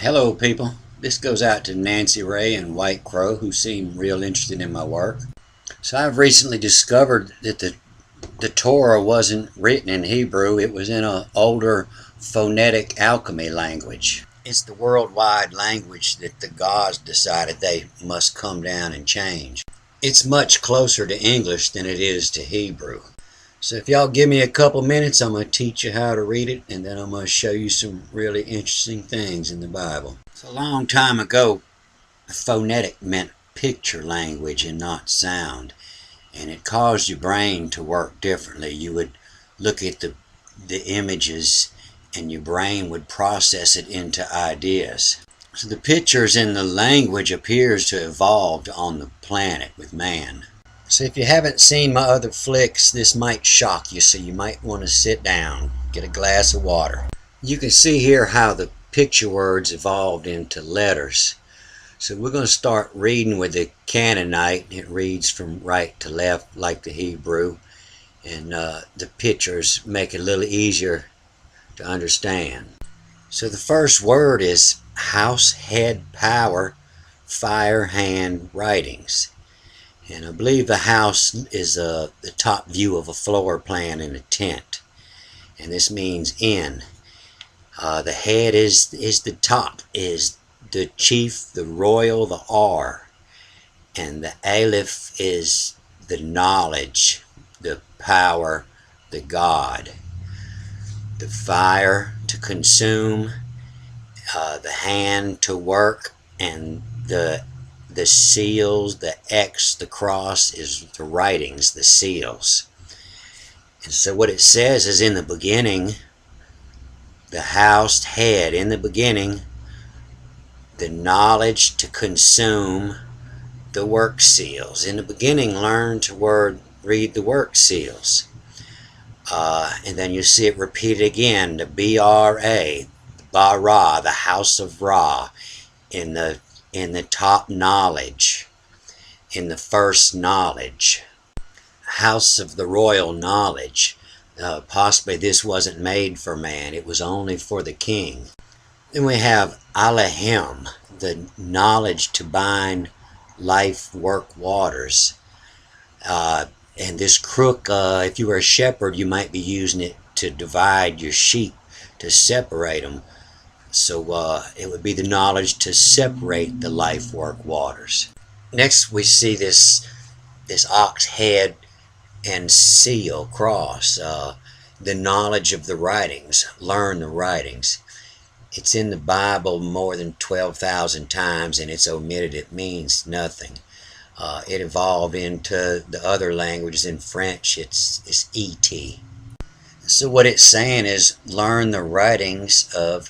Hello people, this goes out to Nancy Ray and White Crow who seem real interested in my work. So I've recently discovered that the Torah wasn't written in Hebrew, it was in an older phonetic alchemy language. It's the worldwide language that the gods decided they must come down and change. It's much closer to English than it is to Hebrew. So if y'all give me a couple minutes, I'm going to teach you how to read it, and then I'm going to show you some really interesting things in the Bible. So a long time ago, phonetic meant picture language and not sound, and it caused your brain to work differently. You would look at the images, and your brain would process it into ideas. So the pictures in the language appears to have evolved on the planet with man. So if you haven't seen my other flicks, this might shock you, so you might want to sit down, get a glass of water. You can see here how the picture words evolved into letters. So we're going to start reading with the Canaanite. It reads from right to left like the Hebrew, and the pictures make it a little easier to understand. So the first word is house, head, power, fire, hand, writings. And I believe the house is the top view of a floor plan in a tent. And this means in. The head is the top, is the chief, the royal, the R. And the aleph is the knowledge, the power, the God. The fire to consume, the hand to work, and the seals, the X, the cross is the writings, the seals. And so what it says is in the beginning, the housed head, in the beginning, the knowledge to consume, the work seals. In the beginning, learn to read the work seals. And then you see it repeated again, the B-R-A, Bara, the house of Ra, in the top knowledge, in the first knowledge, house of the royal knowledge. Possibly this wasn't made for man, it was only for the king. Then we have Elohim, the knowledge to bind life, work, waters. And this crook, if you were a shepherd, you might be using it to divide your sheep, to separate them. So it would be the knowledge to separate the life, work, waters. Next we see this ox head and seal, cross, the knowledge of the writings, learn the writings. It's in the Bible more than 12,000 times and it's omitted. It means nothing. It evolved into the other languages. In French it's et. So what it's saying is learn the writings of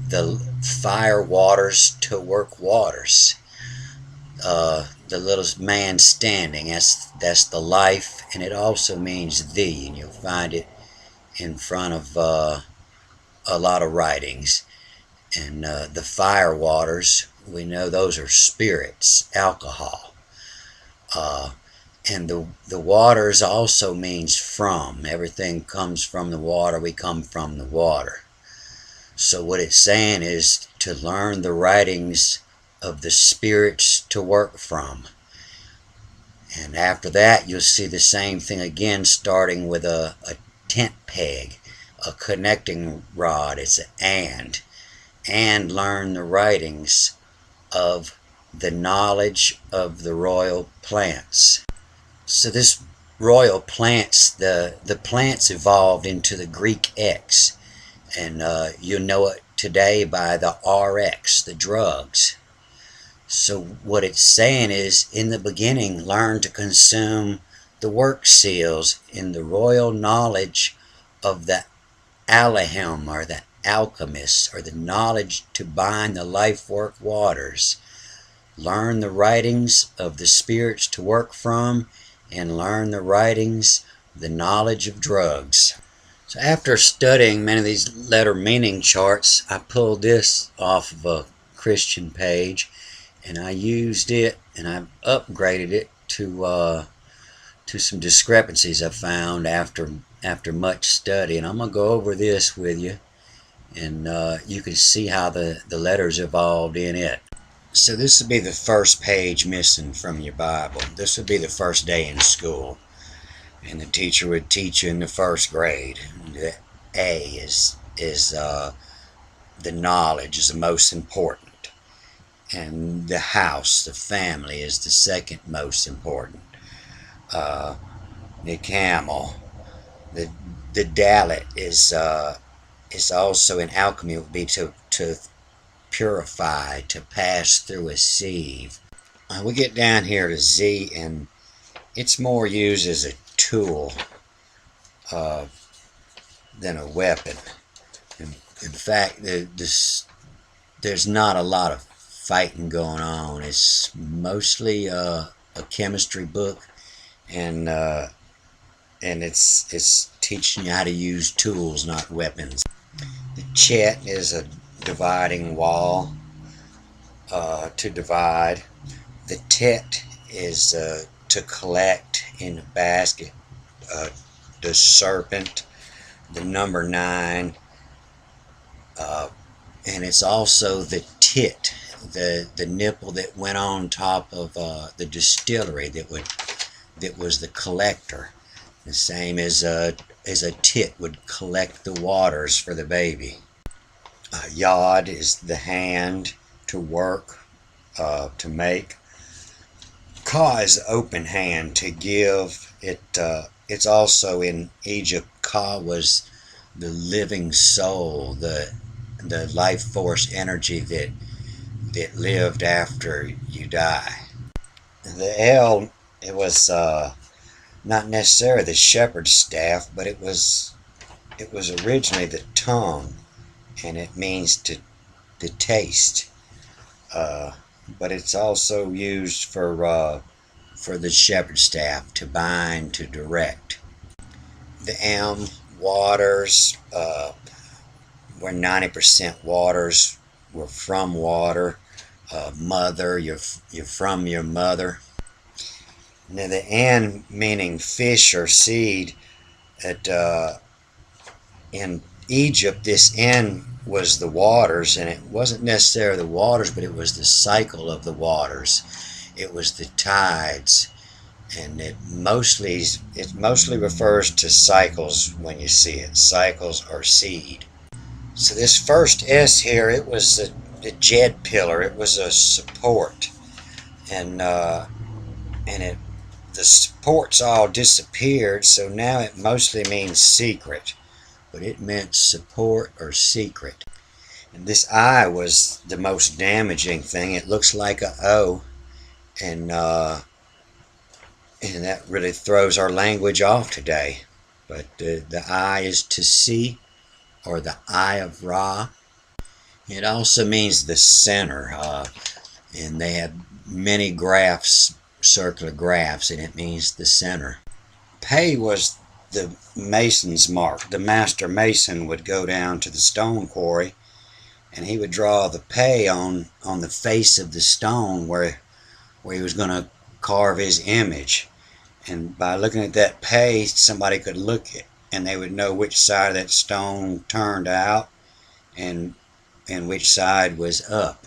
the fire waters to work waters. The little man standing, that's the life, and it also means thee, and you'll find it in front of a lot of writings. And the fire waters, we know those are spirits, alcohol. And the waters also means from. Everything comes from the water, we come from the water. So what it's saying is to learn the writings of the spirits to work from. And after that you'll see the same thing again, starting with a tent peg, a connecting rod. It's an and learn the writings of the knowledge of the royal plants. So this royal plants, the plants evolved into the Greek X. And you know it today by the RX, the drugs. So what it's saying is, in the beginning, learn to consume the work seals in the royal knowledge of the Elohim, or the alchemists, or the knowledge to bind the life, work, waters. Learn the writings of the spirits to work from, and learn the writings, the knowledge of drugs. So after studying many of these letter meaning charts, I pulled this off of a Christian page, and I used it, and I've upgraded it to some discrepancies I found after much study. And I'm going to go over this with you, and you can see how the letters evolved in it. So this would be the first page missing from your Bible. This would be the first day in school, and the teacher would teach you in the first grade. The A is the knowledge is the most important, and the house, the family, is the second most important. The camel, the dalet is also in alchemy. It would be to purify, to pass through a sieve. We get down here to Z, and it's more used as a tool than a weapon. In fact, there's not a lot of fighting going on. It's mostly a chemistry book, and it's teaching you how to use tools, not weapons. The chet is a dividing wall, to divide. The tet is to collect in a basket. The serpent, the number 9, and it's also the tit, the nipple that went on top of the distillery that was the collector. The same as a tit would collect the waters for the baby. Yod is the hand, to work, to make. Ka is the open hand, to give. It's also in Egypt. Ka was the living soul, the life force energy that lived after you die. The El, it was not necessarily the shepherd's staff, but it was originally the tongue, and it means to taste. But it's also used for the shepherd's staff, to bind, to direct. The M, waters, where 90% waters, were from water. Mother, you're from your mother. Now the N, meaning fish or seed, in Egypt, this N was the waters, and it wasn't necessarily the waters, but it was the cycle of the waters. It was the tides, and it mostly refers to cycles when you see it. Cycles or seed. So this first S here, it was the Jed pillar. It was a support, and the supports all disappeared, so now it mostly means secret, but it meant support or secret. And this I was the most damaging thing. It looks like a O, and that really throws our language off today. But the I is to see, or the Eye of Ra. It also means the center, and they have many graphs, circular graphs, and it means the center. Pei was the mason's mark. The master mason would go down to the stone quarry, and he would draw the Pei on the face of the stone where he was going to carve his image. And by looking at that Pei, somebody could look at, and they would know which side of that stone turned out and which side was up.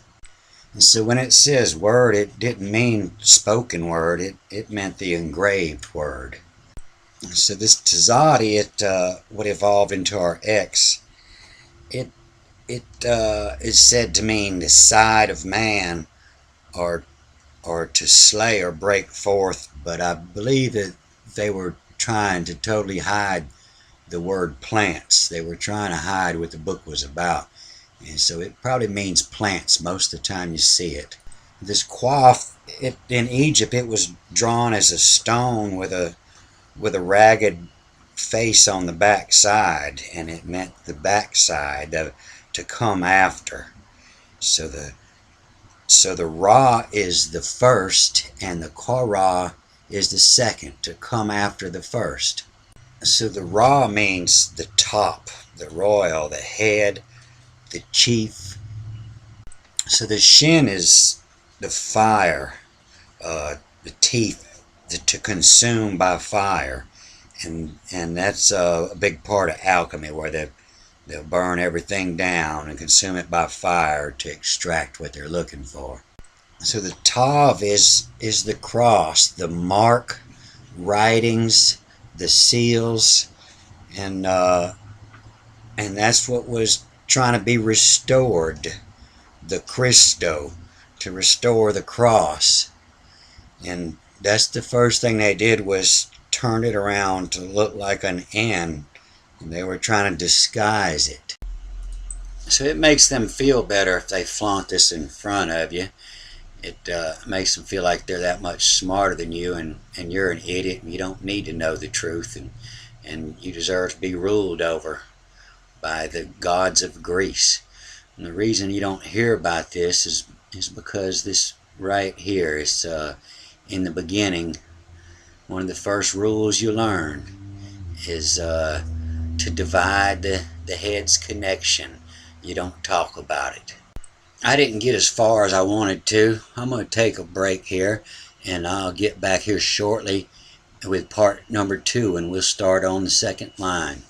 And so when it says word, it didn't mean spoken word, it meant the engraved word. And so this Tazadi, it would evolve into our X. It is said to mean the side of man, or to slay or break forth, but I believe that they were trying to totally hide the word plants. They were trying to hide what the book was about. And so it probably means plants most of the time you see it. This quaff, in Egypt, it was drawn as a stone with a ragged face on the back side, and it meant the back side to come after. So the Ra is the first, and the Korah is the second, to come after the first. So the Ra means the top, the royal, the head, the chief. So the Shin is the fire, the teeth, to consume by fire, and that's a big part of alchemy, where They'll burn everything down and consume it by fire to extract what they're looking for. So the Tav is the cross, the mark, writings, the seals, and that's what was trying to be restored, the Christo, to restore the cross. And that's the first thing they did, was turn it around to look like an N, and they were trying to disguise it. So it makes them feel better if they flaunt this in front of you. It makes them feel like they're that much smarter than you, and you're an idiot, and you don't need to know the truth, and you deserve to be ruled over by the gods of Greece. And the reason you don't hear about this is because this right here is in the beginning. One of the first rules you learn is to divide the head's connection. You don't talk about it. I didn't get as far as I wanted to. I'm going to take a break here, and I'll get back here shortly with part number 2, and we'll start on the second line.